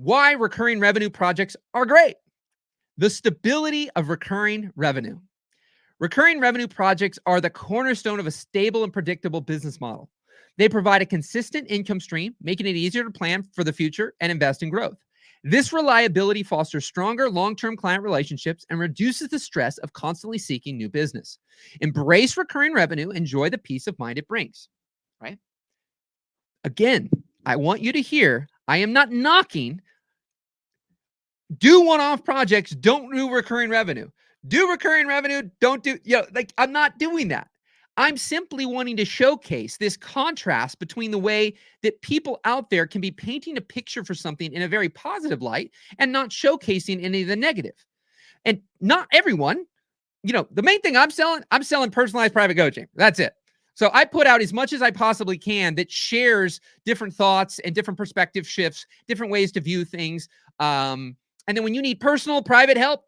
Why recurring revenue projects are great. The stability of recurring revenue. Recurring revenue projects are the cornerstone of a stable and predictable business model. They provide a consistent income stream, making it easier to plan for the future and invest in growth. This reliability fosters stronger long-term client relationships and reduces the stress of constantly seeking new business. Embrace recurring revenue, enjoy the peace of mind it brings, right? Again, I want you to hear, I am not knocking. Do one-off projects, don't do recurring revenue. Do recurring revenue, don't do, I'm not doing that. I'm simply wanting to showcase this contrast between the way that people out there can be painting a picture for something in a very positive light and not showcasing any of the negative. And not everyone, the main thing I'm selling personalized private coaching. That's it. So I put out as much as I possibly can that shares different thoughts and different perspective shifts, different ways to view things. And then when you need personal private help,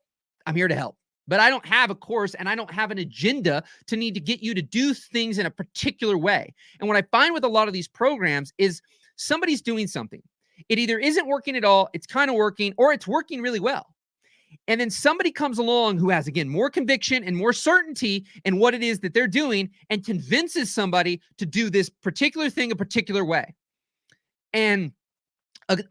I'm here to help. But I don't have a course and I don't have an agenda to need to get you to do things in a particular way. And what I find with a lot of these programs is somebody's doing something. It either isn't working at all, it's kind of working, or it's working really well. And then somebody comes along who has, again, more conviction and more certainty in what it is that they're doing and convinces somebody to do this particular thing a particular way. And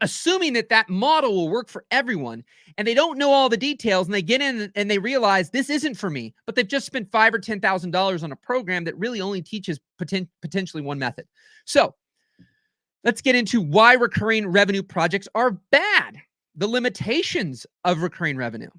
assuming that that model will work for everyone, and they don't know all the details, and they get in and they realize this isn't for me, but they've just spent $5,000 or $10,000 on a program that really only teaches potentially one method. So let's get into why recurring revenue projects are bad, the limitations of recurring revenue.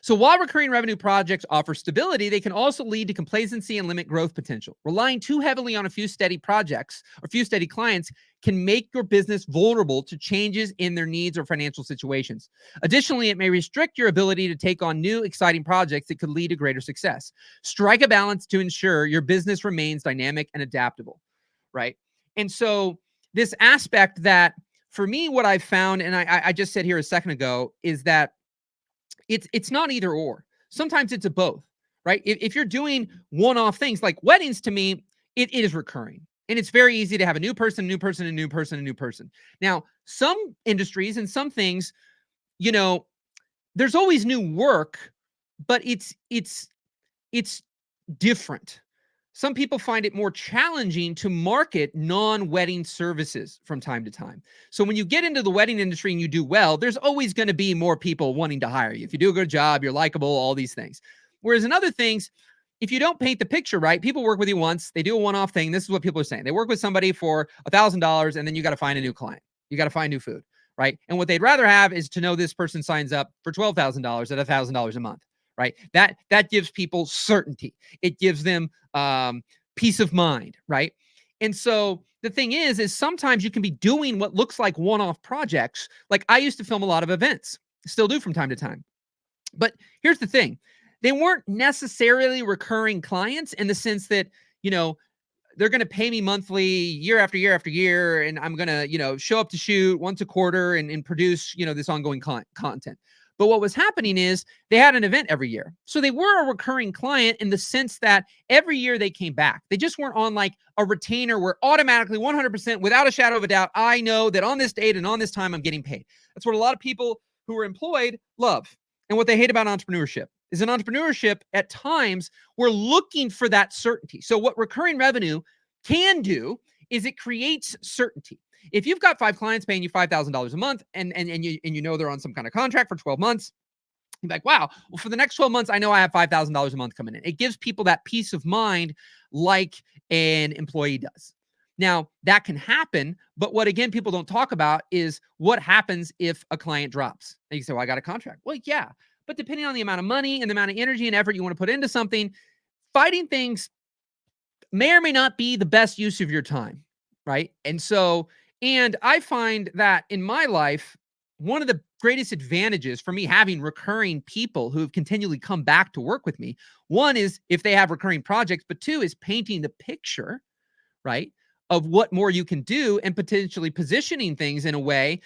So while recurring revenue projects offer stability, they can also lead to complacency and limit growth potential. Relying too heavily on a few steady projects or few steady clients can make your business vulnerable to changes in their needs or financial situations. Additionally, it may restrict your ability to take on new, exciting projects that could lead to greater success. Strike a balance to ensure your business remains dynamic and adaptable, right? And so this aspect that, for me, what I've found, and I just said here a second ago, is that it's not either or. Sometimes it's a both, right? If you're doing one-off things like weddings, to me, it is recurring. And it's very easy to have a new person, a new person, a new person, a new person. Now, some industries and some things, there's always new work, but it's different. Some people find it more challenging to market non-wedding services from time to time. So when you get into the wedding industry and you do well, there's always going to be more people wanting to hire you. If you do a good job, you're likable, all these things. Whereas in other things, if you don't paint the picture right, people work with you once, they do a one-off thing. This is what people are saying. They work with somebody for $1,000 and then you got to find a new client. You got to find new food, right? And what they'd rather have is to know this person signs up for $12,000 at $1,000 a month. Right. That gives people certainty. It gives them peace of mind. Right. And so the thing is sometimes you can be doing what looks like one-off projects. Like I used to film a lot of events, still do from time to time. But here's the thing. They weren't necessarily recurring clients in the sense that, they're going to pay me monthly year after year after year. And I'm going to, show up to shoot once a quarter and produce, this ongoing content. But what was happening is they had an event every year. So they were a recurring client in the sense that every year they came back. They just weren't on like a retainer where automatically 100% without a shadow of a doubt, I know that on this date and on this time, I'm getting paid. That's what a lot of people who are employed love. And what they hate about entrepreneurship is in entrepreneurship, at times, we're looking for that certainty. So what recurring revenue can do is it creates certainty. If you've got 5 clients paying you $5,000 a month and you know they're on some kind of contract for 12 months, you're like, wow, well, for the next 12 months, I know I have $5,000 a month coming in. It gives people that peace of mind like an employee does. Now, that can happen, but what, again, people don't talk about is what happens if a client drops. And you say, well, I got a contract. Well, yeah, but depending on the amount of money and the amount of energy and effort you want to put into something, fighting things may or may not be the best use of your time, right? And I find that in my life, one of the greatest advantages for me having recurring people who have continually come back to work with me, one is if they have recurring projects, but two is painting the picture, right, of what more you can do and potentially positioning things in a way.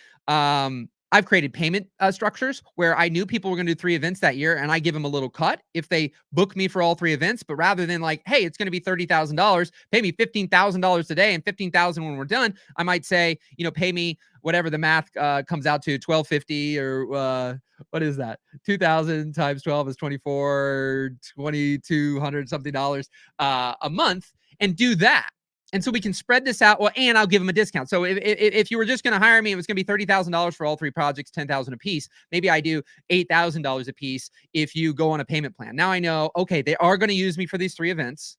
I've created payment structures where I knew people were going to do 3 events that year, and I give them a little cut if they book me for all 3 events. But rather than like, hey, it's going to be $30,000, pay me $15,000 today and $15,000 when we're done, I might say, pay me whatever the math comes out to, 1250 or what is that? 2000 times 12 is 24, 2200 something dollars a month, and do that. And so we can spread this out. Well, and I'll give them a discount. So if you were just going to hire me, it was going to be $30,000 for all three projects, $10,000 a piece. Maybe I do $8,000 a piece if you go on a payment plan. Now I know, okay, they are going to use me for these three events,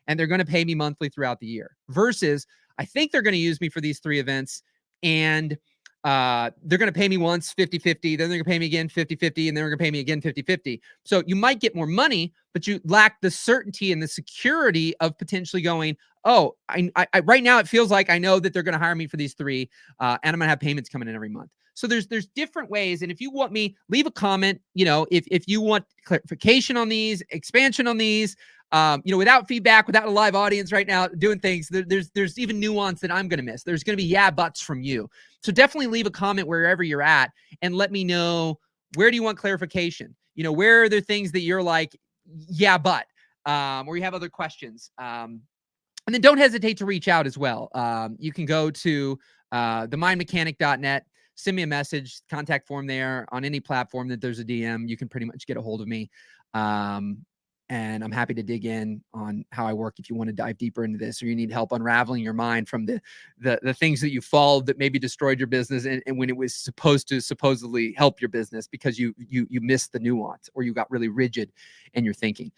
and they're going to pay me monthly throughout the year. Versus, I think they're going to use me for these three events, and they're going to pay me once 50-50, then they're going to pay me again 50-50, and then they're going to pay me again 50-50. So you might get more money, but you lack the certainty and the security of potentially going, oh, I right now it feels like I know that they're going to hire me for these three, and I'm going to have payments coming in every month. So there's different ways. And if you want me, leave a comment. If you want clarification on these, expansion on these, without feedback, without a live audience right now doing things, there's even nuance that I'm going to miss. There's going to be yeah buts from you. So definitely leave a comment wherever you're at and let me know, where do you want clarification? Where are there things that you're like, yeah, but, or you have other questions. And then don't hesitate to reach out as well. You can go to themindmechanic.net, send me a message, contact form there on any platform that there's a DM. You can pretty much get a hold of me. And I'm happy to dig in on how I work if you want to dive deeper into this, or you need help unraveling your mind from the things that you followed that maybe destroyed your business, and when it was supposed to supposedly help your business because you missed the nuance, or you got really rigid in your thinking.